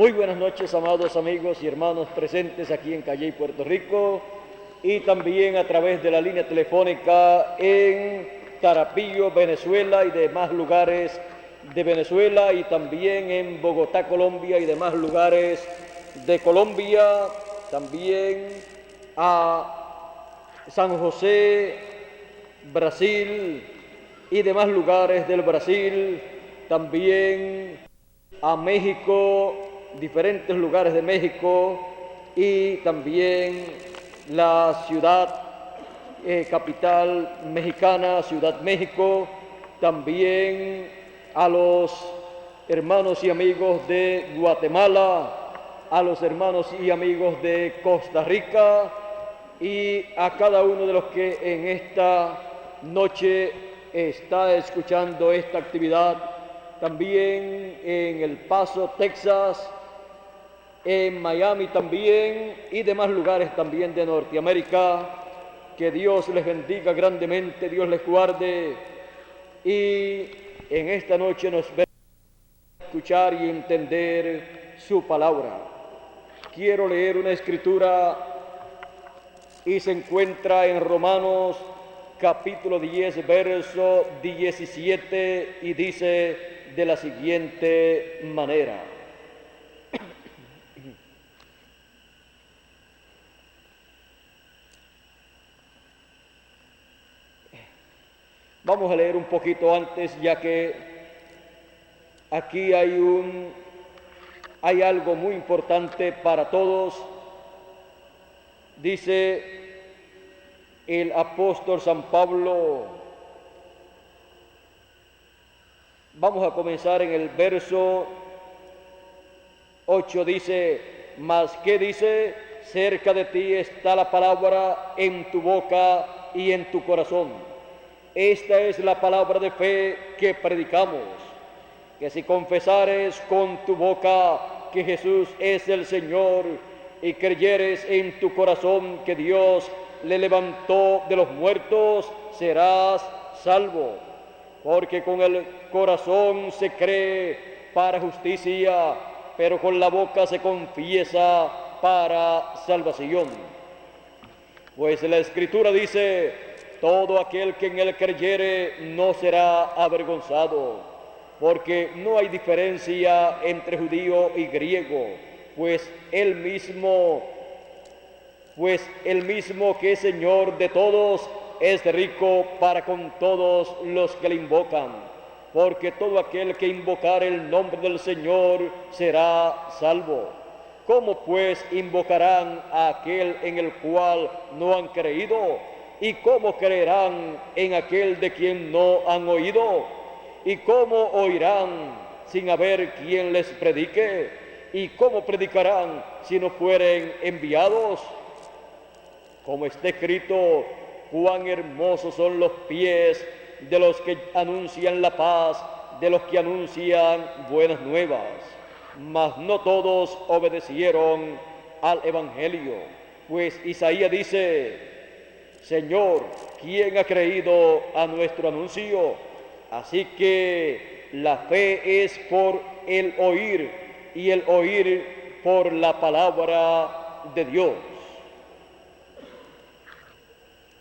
Muy buenas noches, amados amigos y hermanos presentes aquí en Calley, Puerto Rico, y también a través de la línea telefónica en Tarapillo, Venezuela, y demás lugares de Venezuela, y también en Bogotá, Colombia, y demás lugares de Colombia, también a San José, Brasil, y demás lugares del Brasil, también a México, diferentes lugares de México, y también la ciudad capital mexicana, Ciudad México, también a los hermanos y amigos de Guatemala, a los hermanos y amigos de Costa Rica, y a cada uno de los que en esta noche está escuchando esta actividad, también en El Paso, Texas, en Miami también, y demás lugares también de Norteamérica. Que Dios les bendiga grandemente, Dios les guarde, y en esta noche nos ve escuchar y entender su palabra. Quiero leer una escritura y se encuentra en Romanos capítulo 10, verso 17, y dice de la siguiente manera: vamos a leer un poquito antes, ya que aquí hay algo muy importante para todos. Dice el apóstol San Pablo, vamos a comenzar en el verso 8, dice: mas ¿qué dice? Cerca de ti está la palabra, en tu boca y en tu corazón. Esta es la palabra de fe que predicamos, que si confesares con tu boca que Jesús es el Señor y creyeres en tu corazón que Dios le levantó de los muertos, serás salvo. Porque con el corazón se cree para justicia, pero con la boca se confiesa para salvación. Pues la Escritura dice: todo aquel que en él creyere no será avergonzado, porque no hay diferencia entre judío y griego, pues el mismo que es Señor de todos es rico para con todos los que le invocan, porque todo aquel que invocar el nombre del Señor será salvo. ¿Cómo pues invocarán a aquel en el cual no han creído? ¿Y cómo creerán en aquel de quien no han oído? ¿Y cómo oirán sin haber quien les predique? ¿Y cómo predicarán si no fueren enviados? Como está escrito: cuán hermosos son los pies de los que anuncian la paz, de los que anuncian buenas nuevas. Mas no todos obedecieron al evangelio. Pues Isaías dice: Señor, ¿quién ha creído a nuestro anuncio? Así que la fe es por el oír, y el oír por la palabra de Dios.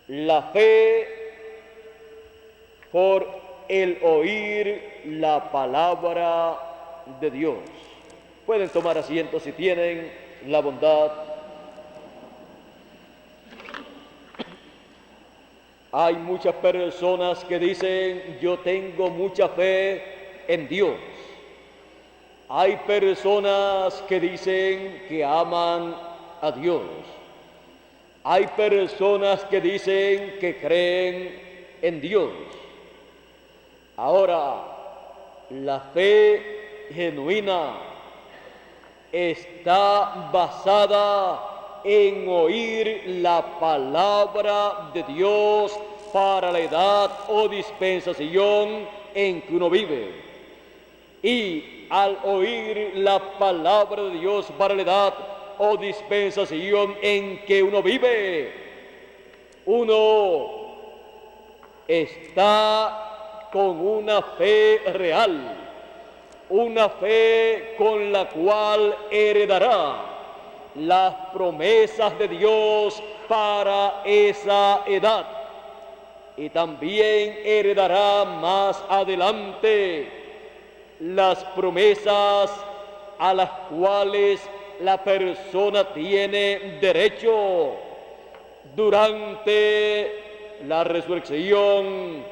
La fe por el oír la palabra de Dios. Pueden tomar asiento si tienen la bondad. Hay muchas personas que dicen: yo tengo mucha fe en Dios. Hay personas que dicen que aman a Dios. Hay personas que dicen que creen en Dios. Ahora, la fe genuina está basada en oír la palabra de Dios para la edad o dispensación en que uno vive. Y al oír la palabra de Dios para la edad o dispensación en que uno vive, uno está con una fe real. una fe con la cual heredará las promesas de Dios para esa edad, y también heredará más adelante las promesas a las cuales la persona tiene derecho durante la resurrección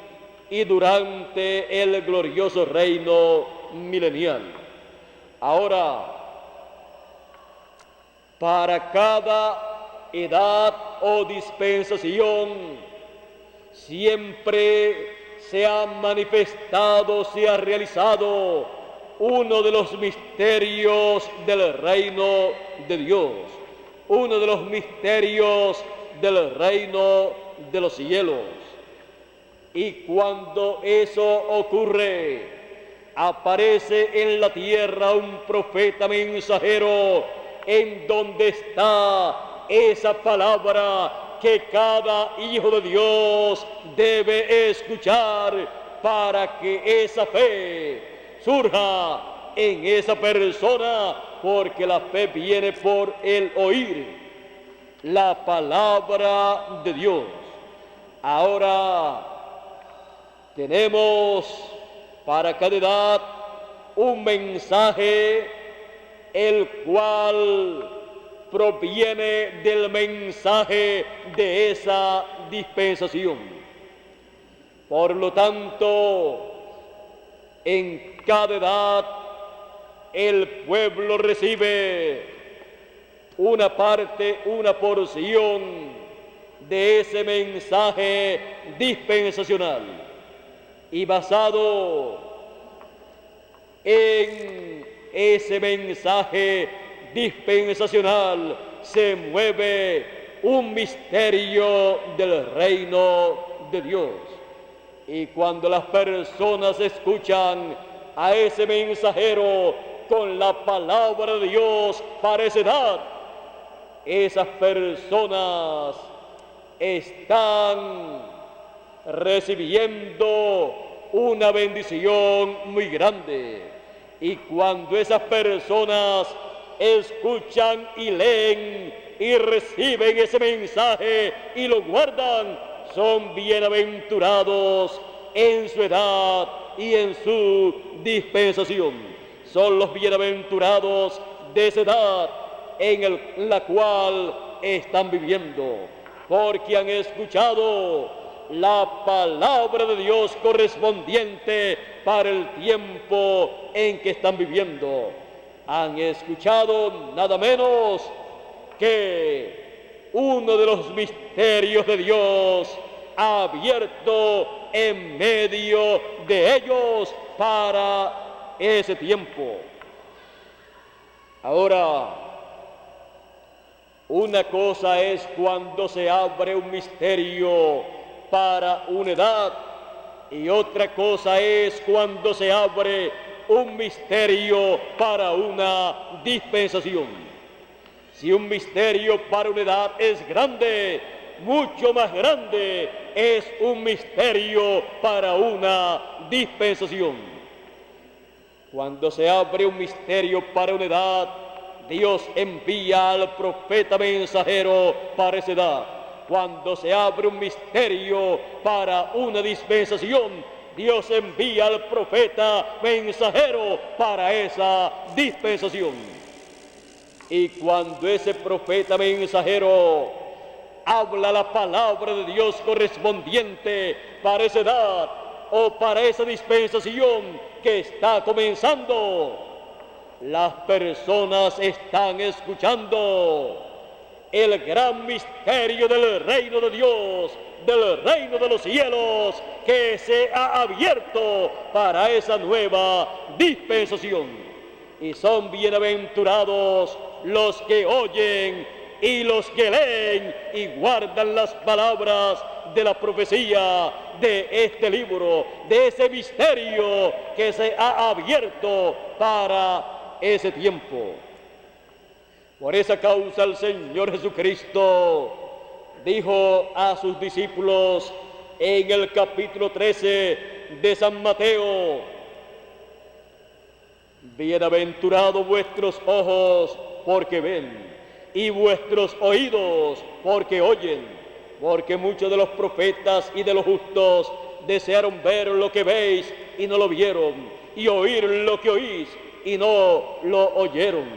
y durante el glorioso reino milenial. Ahora, para cada edad o dispensación siempre se ha manifestado, se ha realizado uno de los misterios del reino de Dios, uno de los misterios del reino de los cielos. Y cuando eso ocurre, aparece en la tierra un profeta mensajero en donde está esa palabra que cada hijo de Dios debe escuchar para que esa fe surja en esa persona, porque la fe viene por el oír la palabra de Dios. Ahora tenemos para cada edad un mensaje, el cual proviene del mensaje de esa dispensación. Por lo tanto, en cada edad el pueblo recibe una parte, una porción de ese mensaje dispensacional, y basado en ese mensaje dispensacional se mueve un misterio del reino de Dios. Y cuando las personas escuchan a ese mensajero con la palabra de Dios para esa edad, esas personas están recibiendo una bendición muy grande. Y cuando esas personas escuchan y leen y reciben ese mensaje y lo guardan, son bienaventurados en su edad y en su dispensación. Son los bienaventurados de esa edad en la cual están viviendo, porque han escuchado la palabra de Dios correspondiente para el tiempo en que están viviendo. Han escuchado nada menos que uno de los misterios de Dios abierto en medio de ellos para ese tiempo. Ahora, una cosa es cuando se abre un misterio para una edad, y otra cosa es cuando se abre un misterio para una dispensación. Si un misterio para una edad es grande, mucho más grande es un misterio para una dispensación. Cuando se abre un misterio para una edad, Dios envía al profeta mensajero para esa edad. Cuando se abre un misterio para una dispensación, Dios envía al profeta mensajero para esa dispensación. Y cuando ese profeta mensajero habla la palabra de Dios correspondiente para esa edad o para esa dispensación que está comenzando, las personas están escuchando el gran misterio del reino de Dios, del reino de los cielos, que se ha abierto para esa nueva dispensación. Y son bienaventurados los que oyen y los que leen y guardan las palabras de la profecía de este libro, de ese misterio que se ha abierto para ese tiempo. Por esa causa el Señor Jesucristo dijo a sus discípulos en el capítulo 13 de San Mateo: Bienaventurados vuestros ojos, porque ven, y vuestros oídos, porque oyen, porque muchos de los profetas y de los justos desearon ver lo que veis y no lo vieron, y oír lo que oís y no lo oyeron.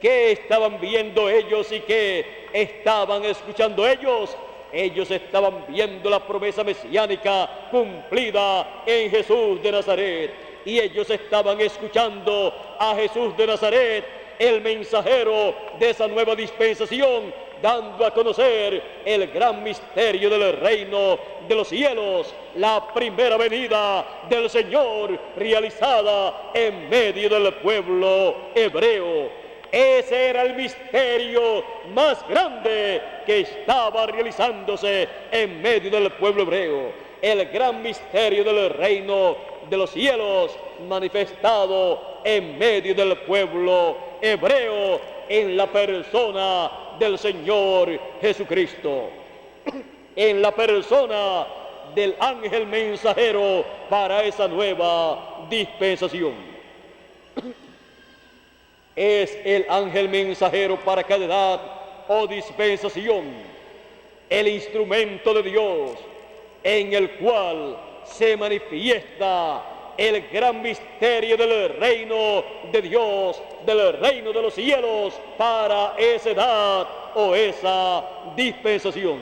¿Qué estaban viendo ellos y qué estaban escuchando ellos? Ellos estaban viendo la promesa mesiánica cumplida en Jesús de Nazaret. Y ellos estaban escuchando a Jesús de Nazaret, el mensajero de esa nueva dispensación, dando a conocer el gran misterio del reino de los cielos, la primera venida del Señor realizada en medio del pueblo hebreo. Ese era el misterio más grande que estaba realizándose en medio del pueblo hebreo. El gran misterio del reino de los cielos manifestado en medio del pueblo hebreo en la persona del Señor Jesucristo, en la persona del ángel mensajero para esa nueva dispensación. Es el ángel mensajero para cada edad o dispensación, el instrumento de Dios en el cual se manifiesta el gran misterio del reino de Dios, del reino de los cielos para esa edad o esa dispensación.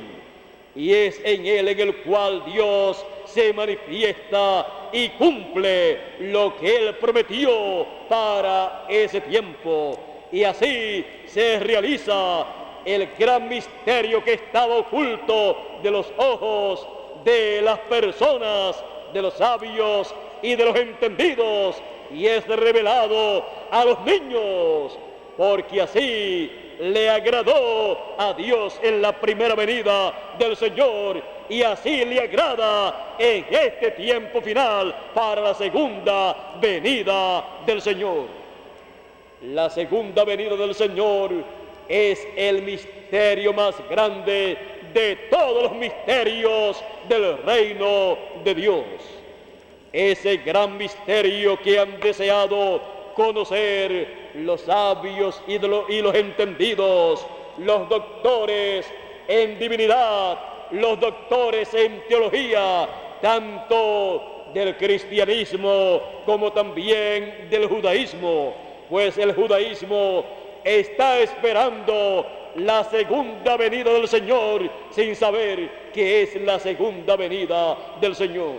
Y es en él en el cual Dios se manifiesta y cumple lo que él prometió para ese tiempo. Y así se realiza el gran misterio que estaba oculto de los ojos de las personas, de los sabios y de los entendidos, y es revelado a los niños, porque así le agradó a Dios en la primera venida del Señor, y así le agrada en este tiempo final para la segunda venida del Señor. La segunda venida del Señor es el misterio más grande de todos los misterios del reino de Dios. Ese gran misterio que han deseado conocer los sabios y los entendidos, los doctores en divinidad, los doctores en teología, tanto del cristianismo como también del judaísmo, pues el judaísmo está esperando la segunda venida del Señor sin saber qué es la segunda venida del Señor.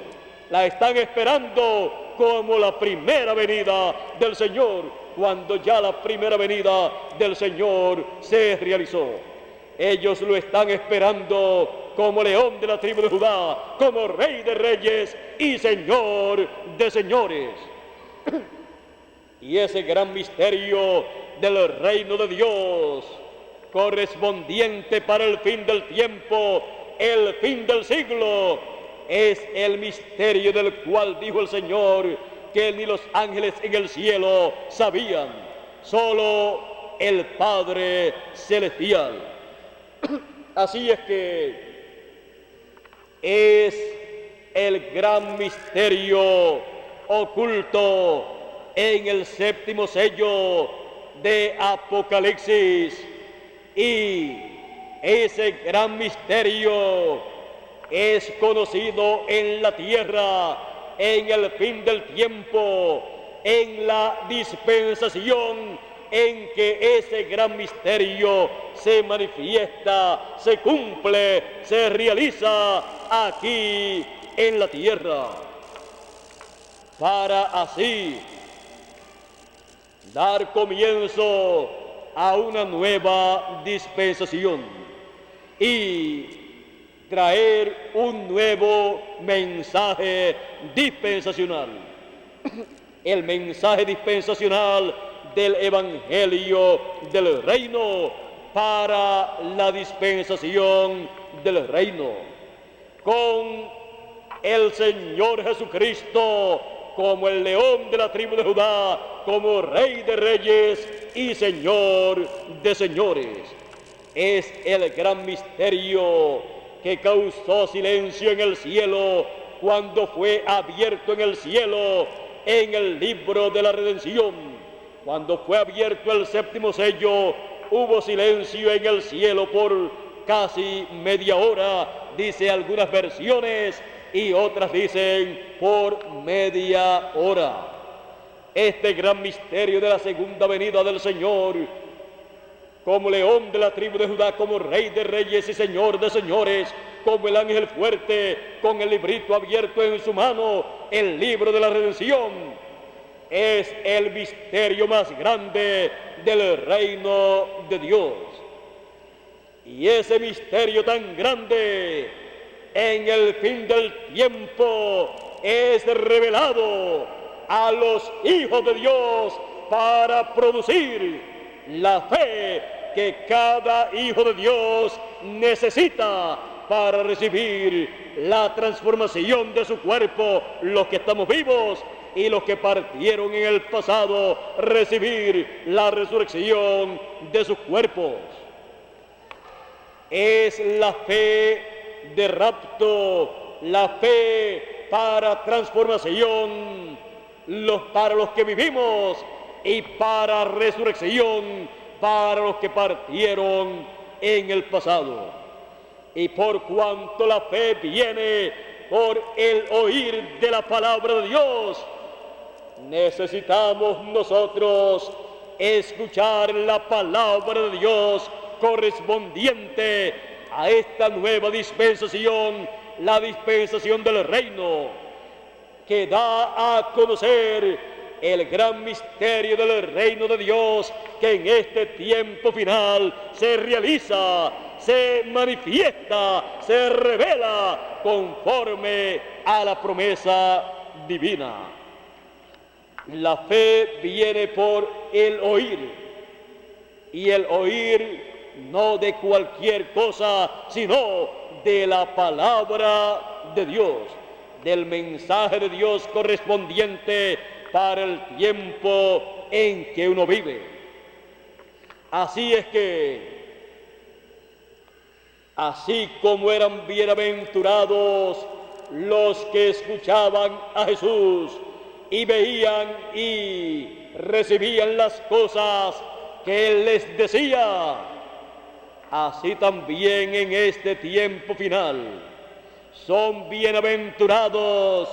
La están esperando como la primera venida del Señor, cuando ya la primera venida del Señor se realizó. Ellos lo están esperando como león de la tribu de Judá, como rey de reyes y señor de señores. Y ese gran misterio del reino de Dios, correspondiente para el fin del tiempo, el fin del siglo, es el misterio del cual dijo el Señor que ni los ángeles en el cielo sabían, solo el Padre Celestial. Así es que es el gran misterio oculto en el séptimo sello de Apocalipsis, y ese gran misterio es conocido en la tierra en el fin del tiempo, en la dispensación en que ese gran misterio se manifiesta, se cumple, se realiza aquí en la tierra, para así dar comienzo a una nueva dispensación y traer un nuevo mensaje dispensacional. El mensaje dispensacional del Evangelio del Reino para la dispensación del Reino, con el Señor Jesucristo como el león de la tribu de Judá, como Rey de reyes y Señor de señores. Es el gran misterio que causó silencio en el cielo cuando fue abierto en el cielo en el libro de la redención, Cuando fue abierto el séptimo sello, hubo silencio en el cielo por casi media hora, dice algunas versiones, y otras dicen por media hora. Este gran misterio de la segunda venida del Señor, como león de la tribu de Judá, como rey de reyes y señor de señores, como el ángel fuerte con el librito abierto en su mano, el libro de la redención, es el misterio más grande del reino de Dios. Y ese misterio tan grande, en el fin del tiempo, es revelado a los hijos de Dios para producir la fe que cada hijo de Dios necesita para recibir la transformación de su cuerpo, los que estamos vivos y los que partieron en el pasado, recibir la resurrección de sus cuerpos. Es la fe de rapto, la fe para transformación, para los que vivimos, y para resurrección para los que partieron en el pasado. Y por cuanto la fe viene por el oír de la palabra de Dios, necesitamos nosotros escuchar la palabra de Dios correspondiente a esta nueva dispensación, la dispensación del reino, que da a conocer el gran misterio del reino de Dios, que en este tiempo final se realiza, se manifiesta, se revela conforme a la promesa divina. La fe viene por el oír, y el oír no de cualquier cosa, sino de la palabra de Dios, del mensaje de Dios correspondiente para el tiempo en que uno vive. Así es que, así como eran bienaventurados los que escuchaban a Jesús y veían y recibían las cosas que Él les decía, así también en este tiempo final son bienaventurados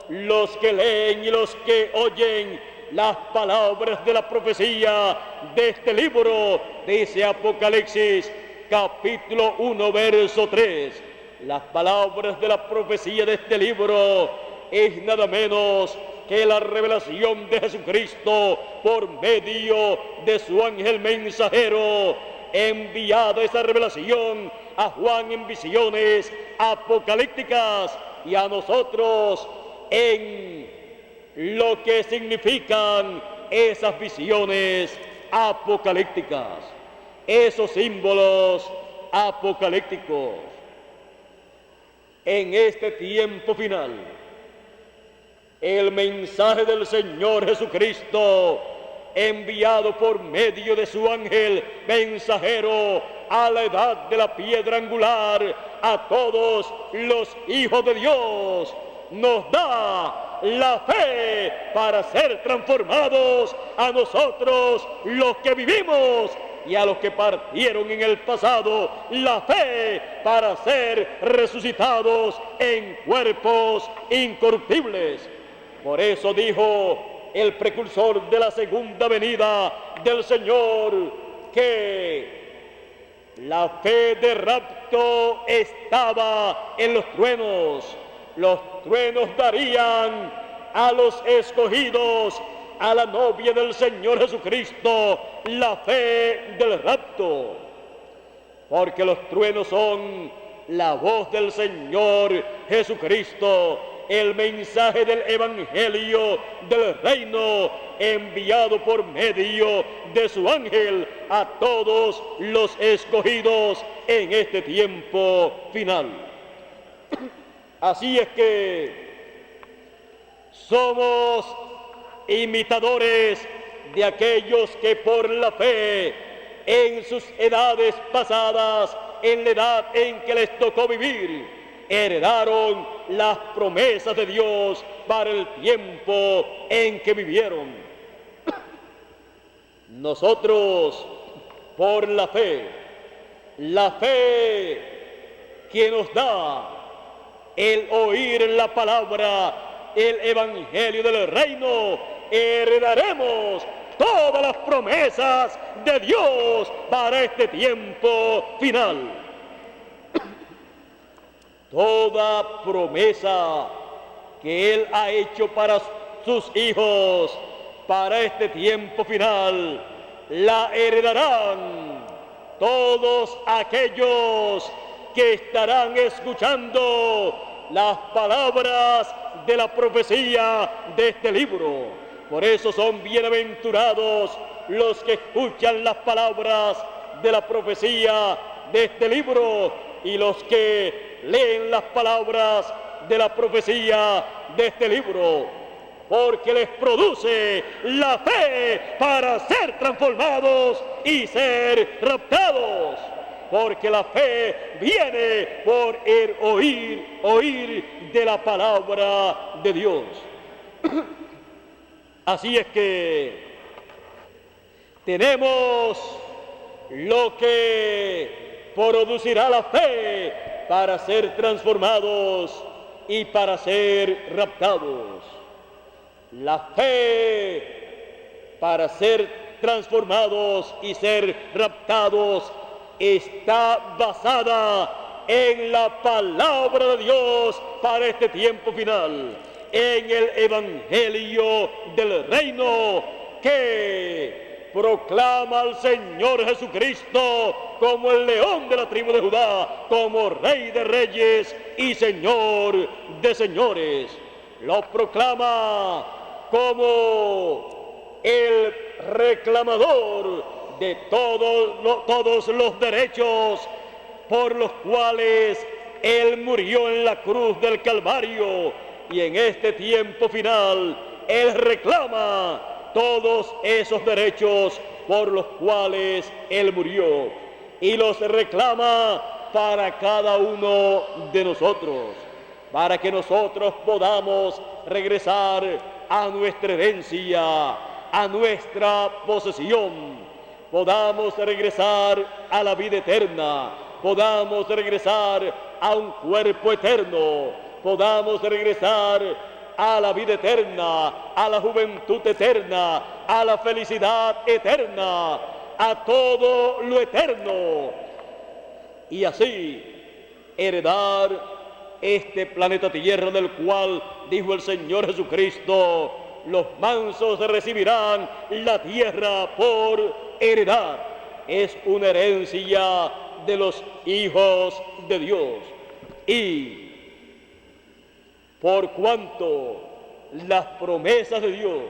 los que leen y los que oyen las palabras de la profecía de este libro, dice Apocalipsis capítulo 1, verso 3. Las palabras de la profecía de este libro es nada menos que la revelación de Jesucristo por medio de su ángel mensajero, enviado esa revelación a Juan en visiones apocalípticas y a nosotros en lo que significan esas visiones apocalípticas, esos símbolos apocalípticos. En este tiempo final, el mensaje del Señor Jesucristo, enviado por medio de su ángel mensajero a la edad de la piedra angular, a todos los hijos de Dios, nos da la fe para ser transformados, a nosotros los que vivimos y a los que partieron en el pasado, la fe para ser resucitados en cuerpos incorruptibles. Por eso dijo el precursor de la segunda venida del Señor que la fe de rapto estaba en los truenos. Los truenos darían a los escogidos, a la novia del Señor Jesucristo, la fe del rapto. Porque los truenos son la voz del Señor Jesucristo, el mensaje del evangelio del reino, enviado por medio de su ángel a todos los escogidos en este tiempo final. Así es que somos imitadores de aquellos que por la fe en sus edades pasadas, en la edad en que les tocó vivir, heredaron las promesas de Dios para el tiempo en que vivieron. Nosotros, por la fe que nos da el oír la palabra, el evangelio del reino, heredaremos todas las promesas de Dios para este tiempo final. Toda promesa que Él ha hecho para sus hijos para este tiempo final, la heredarán todos aquellos que estarán escuchando las palabras de la profecía de este libro. Por eso son bienaventurados los que escuchan las palabras de la profecía de este libro y los que leen las palabras de la profecía de este libro, porque les produce la fe para ser transformados y ser raptados, porque la fe viene por el oír de la palabra de Dios. Así es que tenemos lo que producirá la fe para ser transformados y para ser raptados. La fe para ser transformados y ser raptados está basada en la palabra de Dios para este tiempo final, en el evangelio del reino que proclama al Señor Jesucristo como el león de la tribu de Judá, como Rey de reyes y Señor de señores. Lo proclama como el reclamador de todos los derechos por los cuales Él murió en la cruz del Calvario, y en este tiempo final Él reclama todos esos derechos por los cuales Él murió, y los reclama para cada uno de nosotros, para que nosotros podamos regresar a nuestra herencia, a nuestra posesión, podamos regresar a la vida eterna, podamos regresar a un cuerpo eterno, podamos regresar a la vida eterna, a la juventud eterna, a la felicidad eterna, a todo lo eterno, y así heredar este planeta Tierra, del cual dijo el Señor Jesucristo: los mansos recibirán la tierra por heredad. Es una herencia de los hijos de Dios. Y por cuanto las promesas de Dios,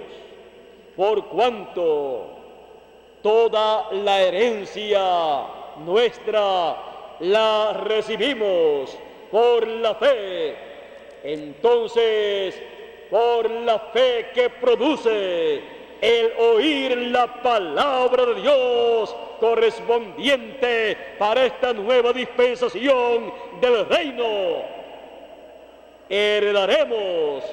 por cuanto toda la herencia nuestra la recibimos por la fe, entonces por la fe que produce el oír la palabra de Dios correspondiente para esta nueva dispensación del reino, heredaremos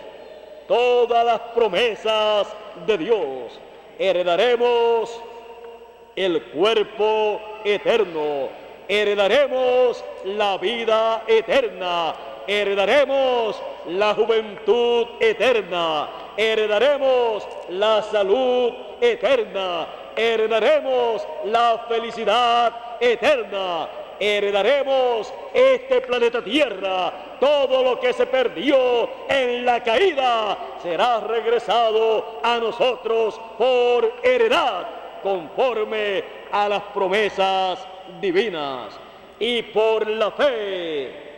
todas las promesas de Dios, heredaremos el cuerpo eterno, heredaremos la vida eterna, heredaremos la juventud eterna, heredaremos la salud eterna, heredaremos la felicidad eterna, heredaremos este planeta Tierra. Todo lo que se perdió en la caída será regresado a nosotros por heredad, conforme a las promesas divinas. Y por la fe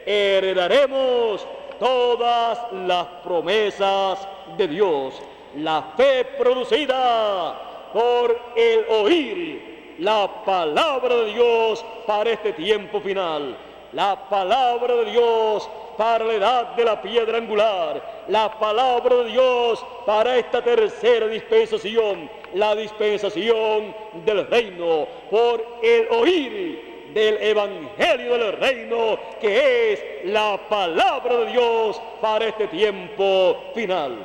heredaremos todas las promesas de Dios. La fe producida por el oír la palabra de Dios para este tiempo final, la palabra de Dios para la edad de la piedra angular, la palabra de Dios para esta tercera dispensación, la dispensación del reino, por el oír del evangelio del reino, que es la palabra de Dios para este tiempo final.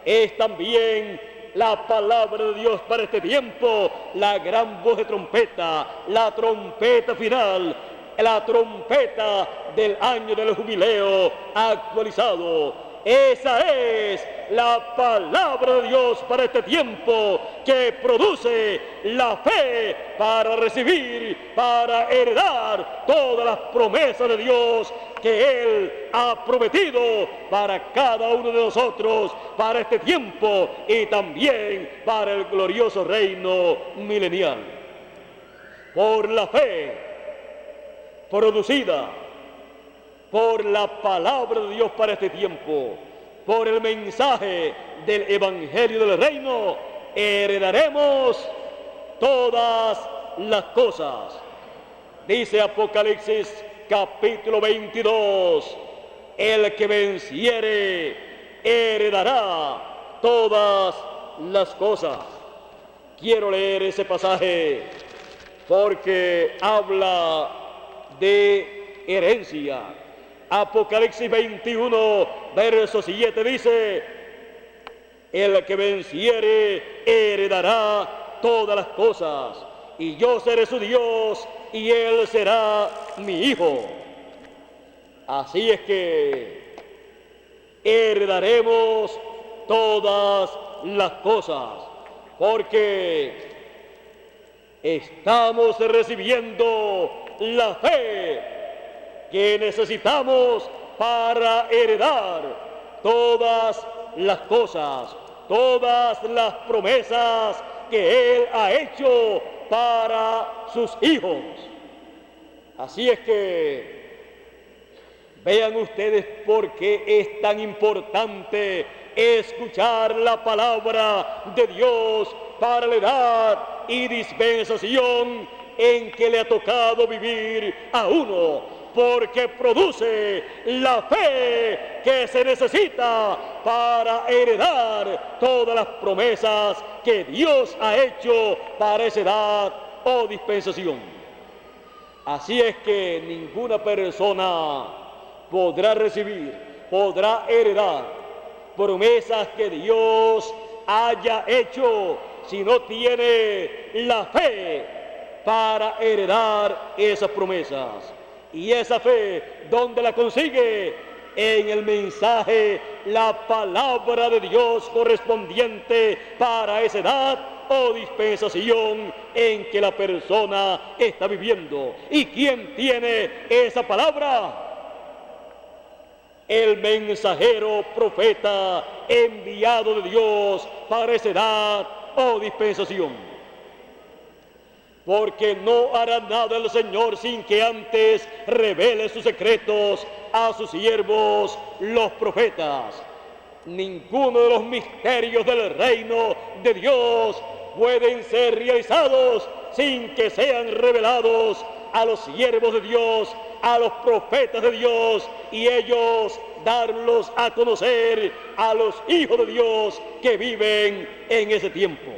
Es también la palabra de Dios para este tiempo, la gran voz de trompeta, la trompeta final, la trompeta del año del jubileo actualizado. Esa es la palabra de Dios para este tiempo, que produce la fe para recibir, para heredar todas las promesas de Dios que Él ha prometido para cada uno de nosotros, para este tiempo y también para el glorioso reino milenial. Por la fe producida por la palabra de Dios para este tiempo, por el mensaje del Evangelio del Reino, heredaremos todas las cosas. Dice Apocalipsis capítulo 22, el que venciere heredará todas las cosas. Quiero leer ese pasaje porque habla de herencia. Apocalipsis 21, verso 7 dice: el que venciere heredará todas las cosas, y yo seré su Dios, y él será mi hijo. Así es que heredaremos todas las cosas, porque estamos recibiendo la fe que necesitamos para heredar todas las cosas, todas las promesas que Él ha hecho para sus hijos. Así es que vean ustedes por qué es tan importante escuchar la palabra de Dios para la edad y dispensación en que le ha tocado vivir a uno, porque produce la fe que se necesita para heredar todas las promesas que Dios ha hecho para esa edad o dispensación. Así es que ninguna persona podrá recibir, podrá heredar promesas que Dios haya hecho si no tiene la fe para heredar esas promesas. Y esa fe, ¿dónde la consigue? En el mensaje, la palabra de Dios correspondiente para esa edad o dispensación en que la persona está viviendo. ¿Y quién tiene esa palabra? El mensajero profeta enviado de Dios para esa edad o dispensación. Porque no hará nada el Señor sin que antes revele sus secretos a sus siervos, los profetas. Ninguno de los misterios del reino de Dios pueden ser realizados sin que sean revelados a los siervos de Dios, a los profetas de Dios, y ellos darlos a conocer a los hijos de Dios que viven en ese tiempo.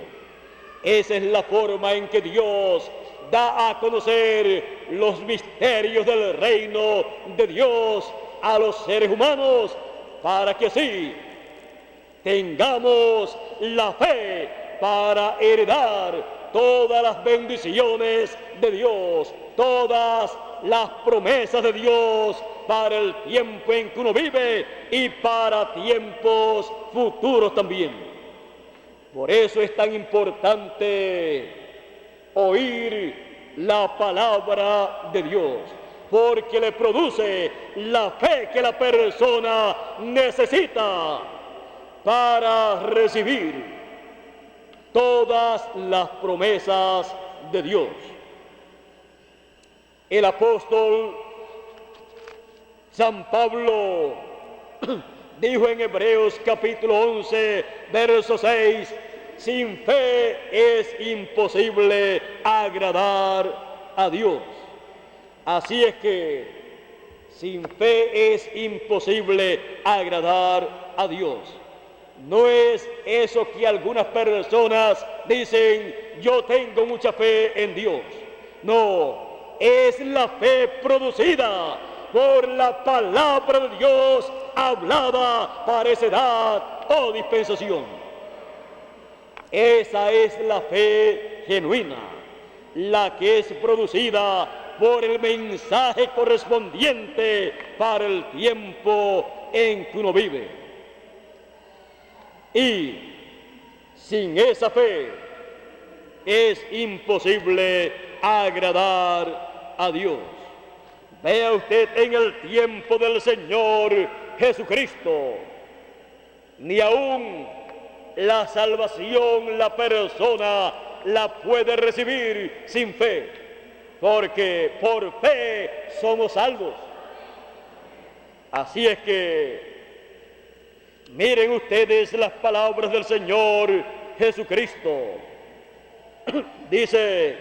Esa es la forma en que Dios da a conocer los misterios del reino de Dios a los seres humanos, para que así tengamos la fe para heredar todas las bendiciones de Dios, todas las promesas de Dios para el tiempo en que uno vive y para tiempos futuros también. Por eso es tan importante oír la palabra de Dios, porque le produce la fe que la persona necesita para recibir todas las promesas de Dios. El apóstol San Pablo dijo en Hebreos capítulo 11, verso 6, sin fe es imposible agradar a Dios. Así es que sin fe es imposible agradar a Dios. No es eso que algunas personas dicen, yo tengo mucha fe en Dios. No, es la fe producida por la palabra de Dios hablada para esa edad o dispensación. Esa es la fe genuina, la que es producida por el mensaje correspondiente para el tiempo en que uno vive. Y sin esa fe es imposible agradar a Dios. Vea usted en el tiempo del Señor Jesucristo, ni aún la salvación la persona la puede recibir sin fe, porque por fe somos salvos. Así es que miren ustedes las palabras del Señor Jesucristo. Dice,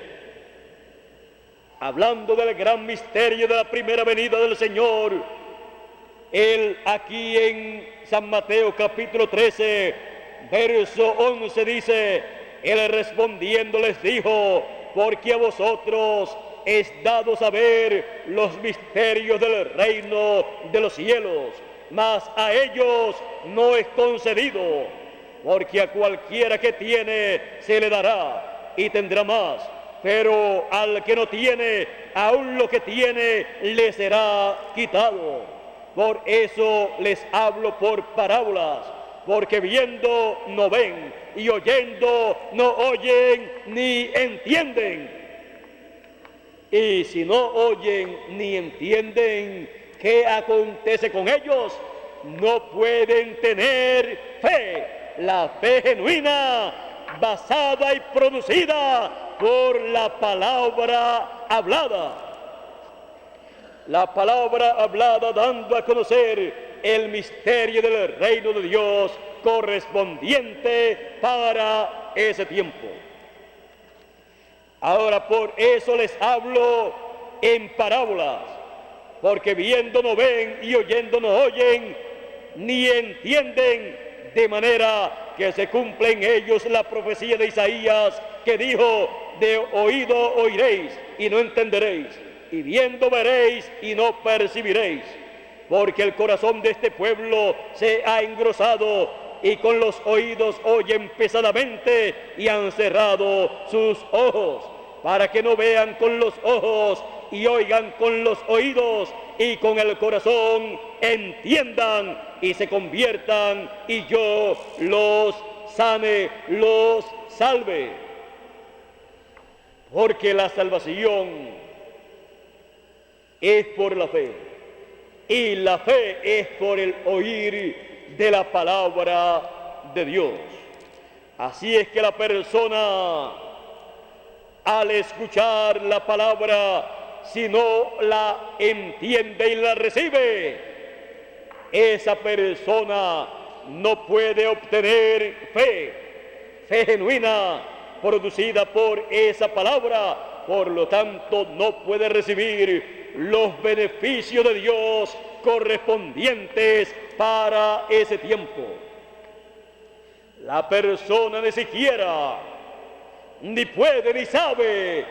hablando del gran misterio de la primera venida del Señor, él aquí en San Mateo capítulo 13, verso 11 dice, él respondiendo les dijo, porque a vosotros es dado saber los misterios del reino de los cielos, mas a ellos no es concedido, porque a cualquiera que tiene se le dará y tendrá más, pero al que no tiene, aún lo que tiene le será quitado. Por eso les hablo por parábolas, porque viendo no ven y oyendo no oyen ni entienden. Y si no oyen ni entienden, ¿qué acontece con ellos? No pueden tener fe, la fe genuina, basada y producida por la palabra hablada. La palabra hablada dando a conocer el misterio del reino de Dios correspondiente para ese tiempo. Ahora por eso les hablo en parábolas, porque viendo no ven y oyendo no oyen, ni entienden, de manera que se cumple en ellos la profecía de Isaías, que dijo, de oído oiréis y no entenderéis, y viendo veréis y no percibiréis, porque el corazón de este pueblo se ha engrosado y con los oídos oyen pesadamente y han cerrado sus ojos, para que no vean con los ojos y oigan con los oídos y con el corazón entiendan y se conviertan y yo los sane, los salve. Porque la salvación es por la fe y la fe es por el oír de la palabra de Dios. Así es que la persona, al escuchar la palabra, si no la entiende y la recibe, esa persona no puede obtener fe genuina producida por esa palabra, por lo tanto no puede recibir los beneficios de Dios correspondientes para ese tiempo. La persona ni siquiera ni puede ni sabe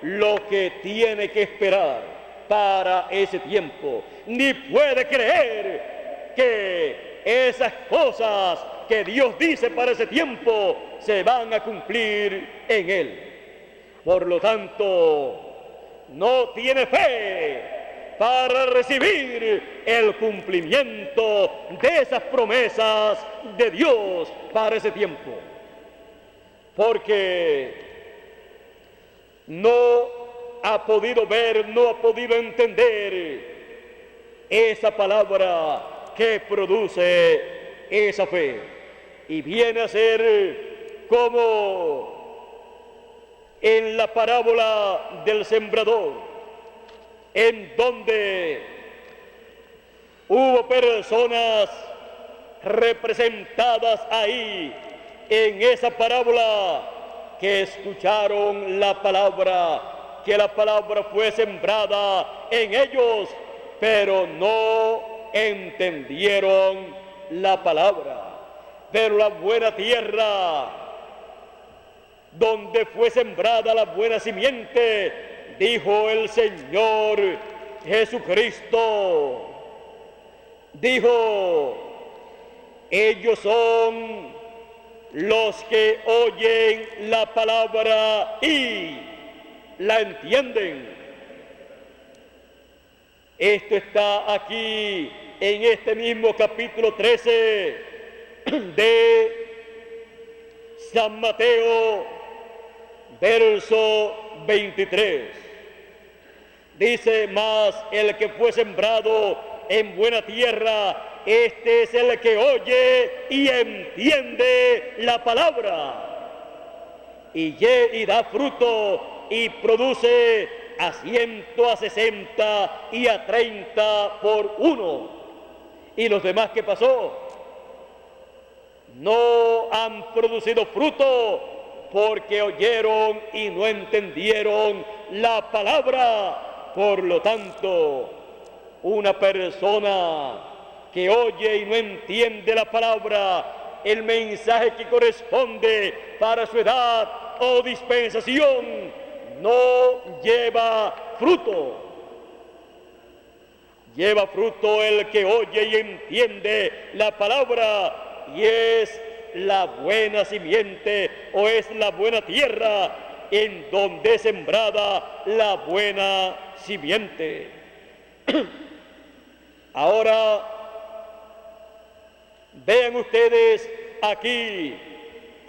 lo que tiene que esperar para ese tiempo, ni puede creer que esas cosas que Dios dice para ese tiempo se van a cumplir en él. Por lo tanto, no tiene fe para recibir el cumplimiento de esas promesas de Dios para ese tiempo, porque no ha podido ver, no ha podido entender esa palabra que produce esa fe, y viene a ser como en la parábola del sembrador, en donde hubo personas representadas ahí en esa parábola que escucharon la palabra, que la palabra fue sembrada en ellos, pero no entendieron la palabra. Pero la buena tierra, donde fue sembrada la buena simiente, dijo el Señor Jesucristo, dijo, ellos son los que oyen la palabra y la entienden. Esto está aquí en este mismo capítulo 13 de San Mateo, verso 23. Dice: mas el que fue sembrado en buena tierra, este es el que oye y entiende la palabra, y da fruto y produce a 100, a 60 y a 30 por uno. ¿Y los demás qué pasó? No han producido fruto porque oyeron y no entendieron la palabra. Por lo tanto, una persona que oye y no entiende la palabra, el mensaje que corresponde para su edad o dispensación, no lleva fruto. Lleva fruto el que oye y entiende la palabra, y es la buena simiente o es la buena tierra en donde es sembrada la buena simiente. Ahora, vean ustedes aquí,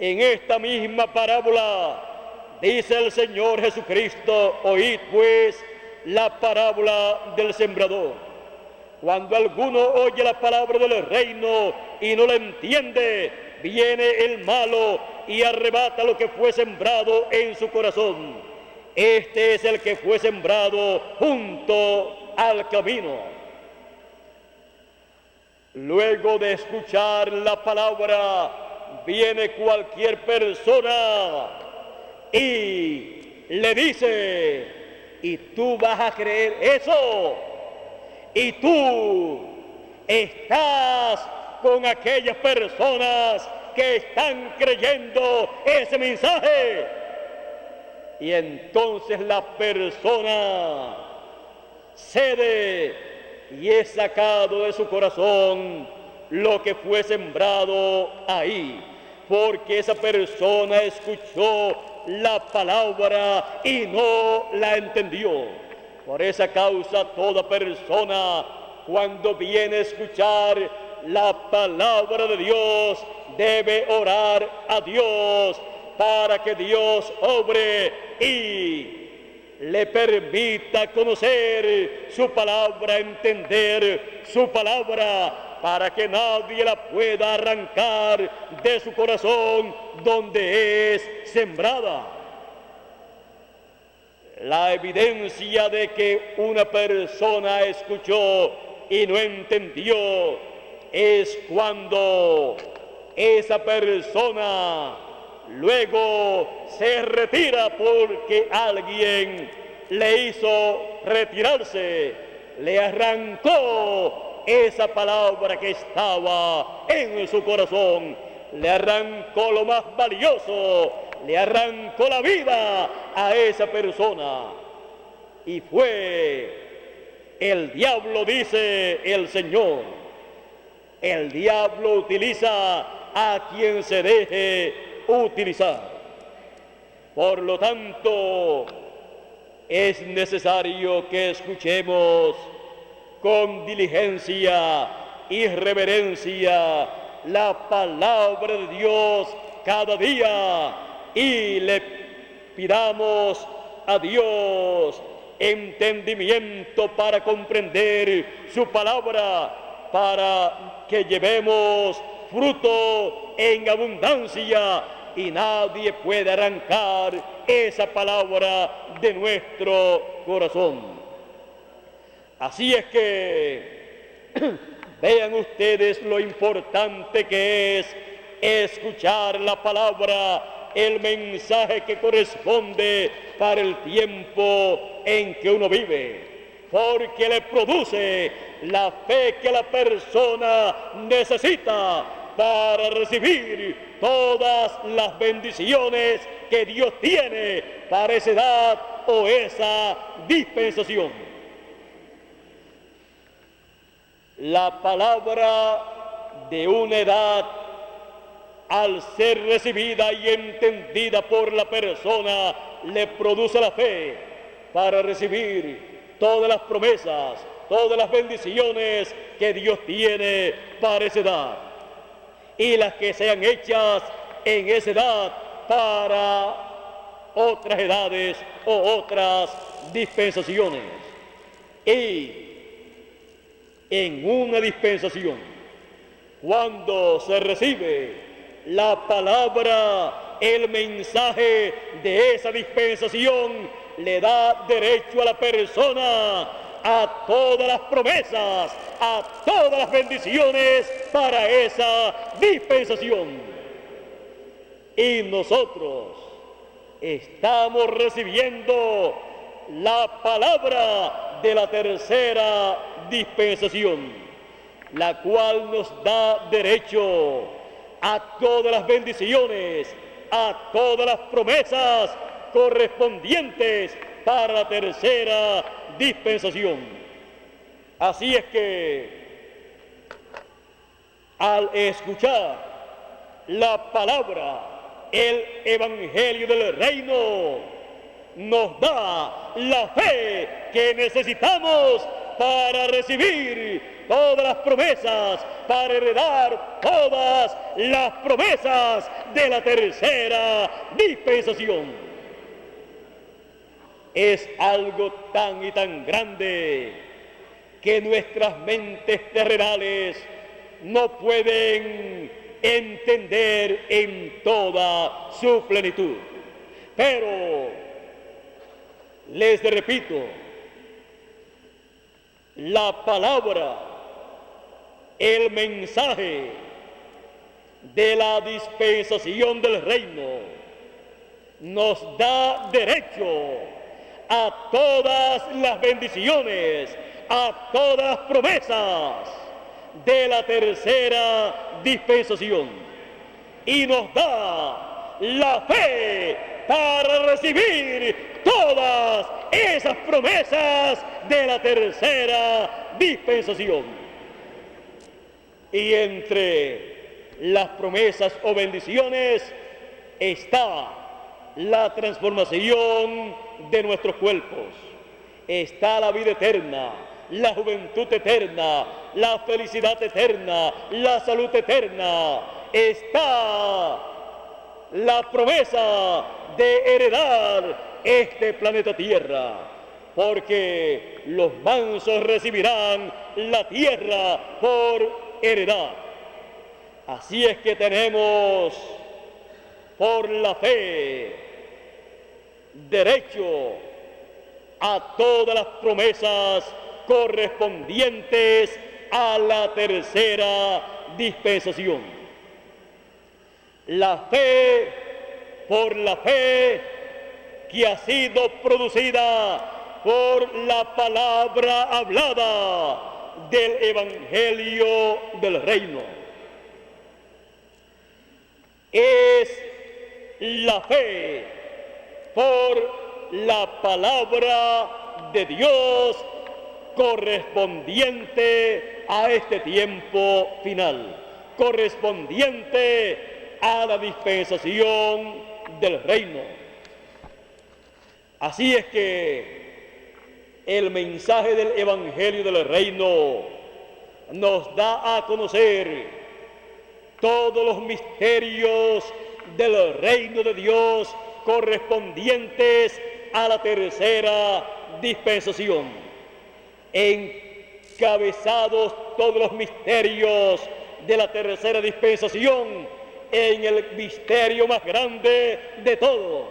en esta misma parábola, dice el Señor Jesucristo: oíd pues la parábola del sembrador. Cuando alguno oye la palabra del reino y no la entiende, viene el malo y arrebata lo que fue sembrado en su corazón. Este es el que fue sembrado junto al camino. Luego de escuchar la palabra, viene cualquier persona y le dice: ¿y tú vas a creer eso? ¿Y tú estás con aquellas personas que están creyendo ese mensaje? Y entonces la persona cede y es sacado de su corazón lo que fue sembrado ahí, porque esa persona escuchó la palabra y no la entendió. Por esa causa, toda persona, cuando viene a escuchar la palabra de Dios, debe orar a Dios para que Dios obre y le permita conocer su palabra, entender su palabra, para que nadie la pueda arrancar de su corazón donde es sembrada. La evidencia de que una persona escuchó y no entendió es cuando esa persona luego se retira porque alguien le hizo retirarse, le arrancó esa palabra que estaba en su corazón, le arrancó lo más valioso, le arrancó la vida a esa persona. Y fue el diablo, dice el Señor. El diablo utiliza a quien se deje utilizar. Por lo tanto, es necesario que escuchemos con diligencia y reverencia la palabra de Dios cada día, y le pidamos a Dios entendimiento para comprender su palabra, para que llevemos fruto en abundancia y nadie puede arrancar esa palabra de nuestro corazón. Así es que vean ustedes lo importante que es escuchar la palabra, el mensaje que corresponde para el tiempo en que uno vive, porque le produce la fe que la persona necesita para recibir todas las bendiciones que Dios tiene para esa edad o esa dispensación. La palabra de una edad al ser recibida y entendida por la persona, le produce la fe para recibir todas las promesas, todas las bendiciones que Dios tiene para esa edad, y las que sean hechas en esa edad para otras edades o otras dispensaciones. Y en una dispensación, cuando se recibe la palabra, el mensaje de esa dispensación, le da derecho a la persona a todas las promesas, a todas las bendiciones para esa dispensación. Y nosotros estamos recibiendo la palabra de la tercera dispensación, la cual nos da derecho a todas las bendiciones, a todas las promesas correspondientes para la tercera dispensación. Así es que al escuchar la palabra, el evangelio del reino nos da la fe que necesitamos para recibir todas las promesas, para heredar todas las promesas de la tercera dispensación. Es algo tan y tan grande que nuestras mentes terrenales no pueden entender en toda su plenitud. Pero les repito, la palabra, el mensaje de la dispensación del reino nos da derecho a todas las bendiciones, a todas las promesas de la tercera dispensación, y nos da la fe para recibir todas esas promesas de la tercera dispensación. Y entre las promesas o bendiciones está la transformación de nuestros cuerpos, está la vida eterna, la juventud eterna, la felicidad eterna, la salud eterna, está la promesa de heredar este planeta Tierra, porque los mansos recibirán la tierra por heredad. Así es que tenemos por la fe derecho a todas las promesas correspondientes a la tercera dispensación. La fe, por la fe que ha sido producida por la palabra hablada del Evangelio del Reino. Es la fe por la palabra de Dios correspondiente a este tiempo final, correspondiente a la dispensación del reino. Así es que el mensaje del Evangelio del Reino nos da a conocer todos los misterios del reino de Dios correspondientes a la tercera dispensación, encabezados todos los misterios de la tercera dispensación en el misterio más grande de todos,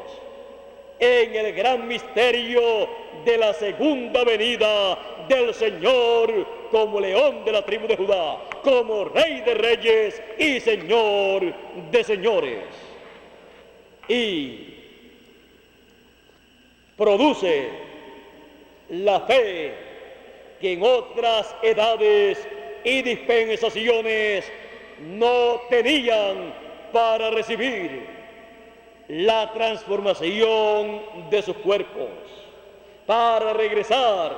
en el gran misterio de la segunda venida del Señor como león de la tribu de Judá, como Rey de reyes y Señor de señores. Y produce la fe que en otras edades y dispensaciones no tenían para recibir la transformación de sus cuerpos, para regresar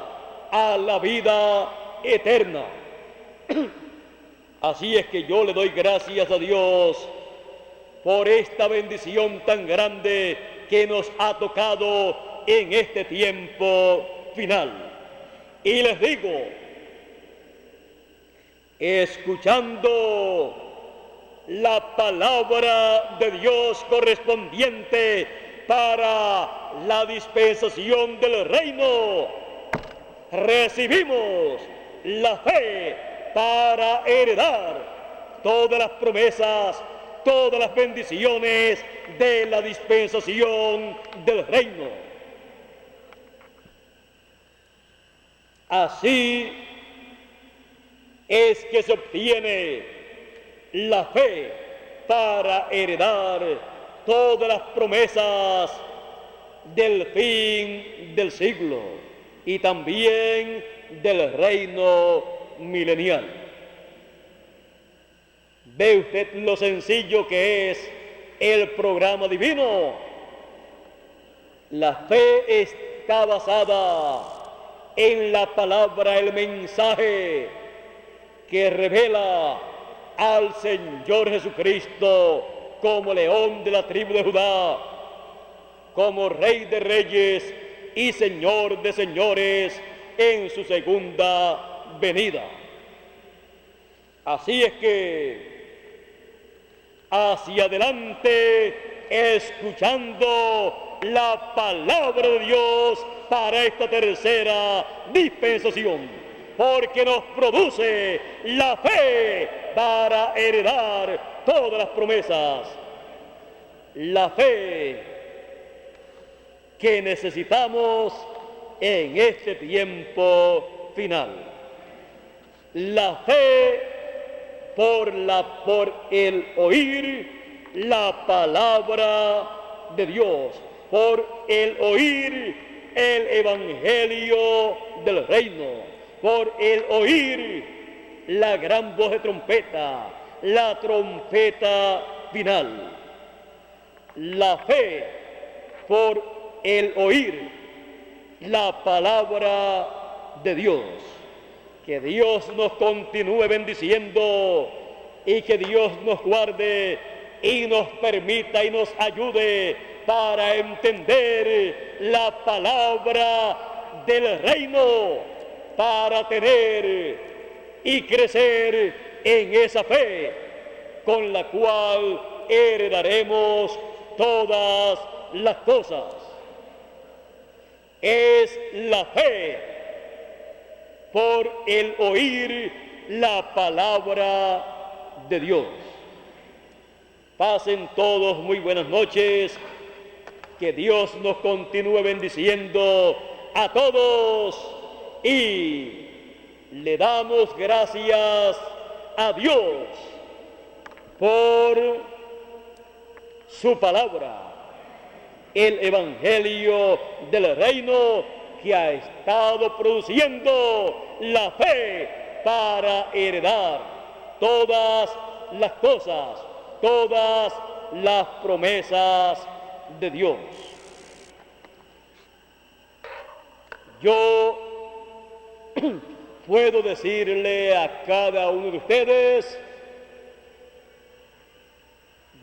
a la vida eterna. Así es que yo le doy gracias a Dios por esta bendición tan grande que nos ha tocado en este tiempo final. Y les digo, escuchando la palabra de Dios correspondiente para la dispensación del reino, recibimos la fe para heredar todas las promesas, todas las bendiciones de la dispensación del reino. Así es que se obtiene la fe para heredar todas las promesas del fin del siglo y también del reino milenial. ¿Ve usted lo sencillo que es el programa divino? La fe está basada en la palabra, el mensaje que revela al Señor Jesucristo como león de la tribu de Judá, como Rey de reyes y Señor de señores en su segunda venida. Así es que hacia adelante, escuchando la palabra de Dios para esta tercera dispensación, porque nos produce la fe para heredar todas las promesas, la fe que necesitamos en este tiempo final, la fe por el oír la palabra de Dios, por el oír el evangelio del reino, por el oír la gran voz de trompeta, la trompeta final. La fe por el oír la palabra de Dios. Que Dios nos continúe bendiciendo y que Dios nos guarde y nos permita y nos ayude para entender la palabra del reino, para tener y crecer en esa fe con la cual heredaremos todas las cosas. Es la fe por el oír la palabra de Dios. Pasen todos muy buenas noches, que Dios nos continúe bendiciendo a todos y le damos gracias a Dios por su palabra, el evangelio del reino que ha estado produciendo la fe para heredar todas las cosas, todas las promesas de Dios. Yo puedo decirle a cada uno de ustedes,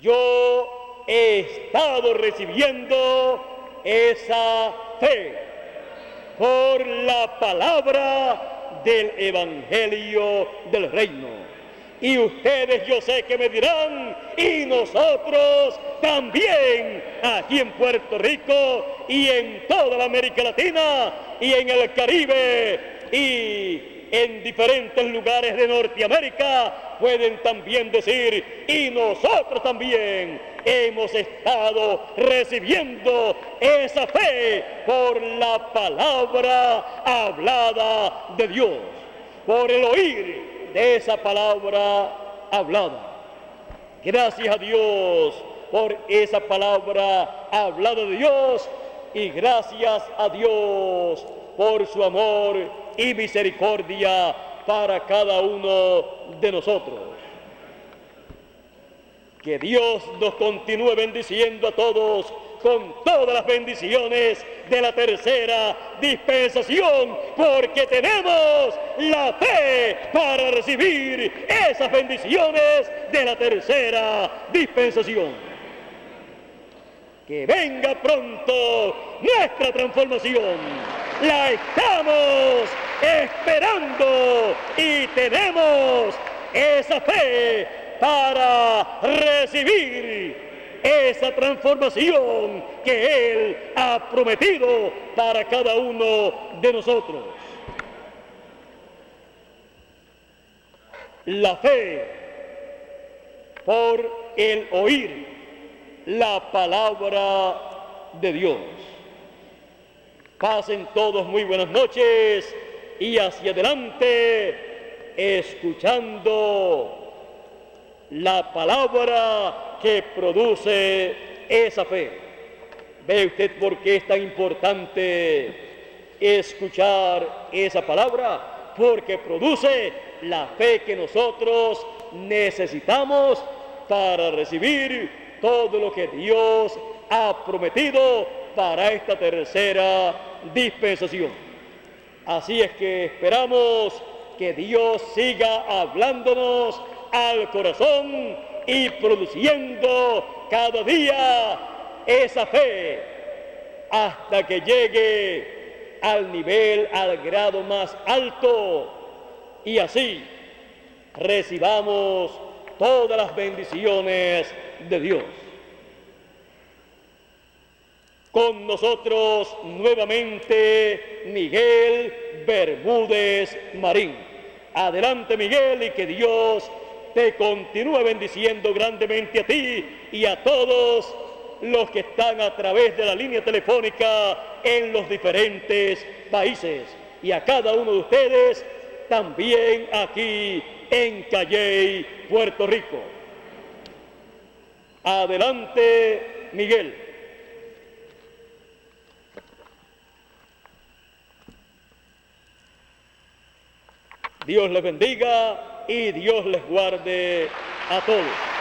yo he estado recibiendo esa fe por la palabra del evangelio del reino. Y ustedes, yo sé que me dirán, y nosotros también, aquí en Puerto Rico y en toda la América Latina y en el Caribe y en diferentes lugares de Norteamérica, pueden también decir, y nosotros también hemos estado recibiendo esa fe por la palabra hablada de Dios, por el oír de esa palabra hablada. Gracias a Dios por esa palabra hablada de Dios y gracias a Dios por su amor y misericordia para cada uno de nosotros. Que Dios nos continúe bendiciendo a todos con todas las bendiciones de la tercera dispensación, porque tenemos la fe para recibir esas bendiciones de la tercera dispensación. que venga pronto nuestra transformación. La estamos esperando y tenemos esa fe para recibir esa transformación que Él ha prometido para cada uno de nosotros. La fe por el oír la palabra de Dios. Pasen todos muy buenas noches y hacia adelante escuchando la palabra que produce esa fe. ¿Ve usted por qué es tan importante escuchar esa palabra? Porque produce la fe que nosotros necesitamos para recibir todo lo que Dios ha prometido para esta tercera dispensación. Así es que esperamos que Dios siga hablándonos al corazón y produciendo cada día esa fe hasta que llegue al nivel, al grado más alto, y así recibamos todas las bendiciones de Dios. Con nosotros nuevamente Miguel Bermúdez Marín. Adelante, Miguel, y que Dios te continúe bendiciendo grandemente a ti y a todos los que están a través de la línea telefónica en los diferentes países, y a cada uno de ustedes también aquí en Calley, Puerto Rico. Adelante, Miguel. Dios les bendiga y Dios les guarde a todos.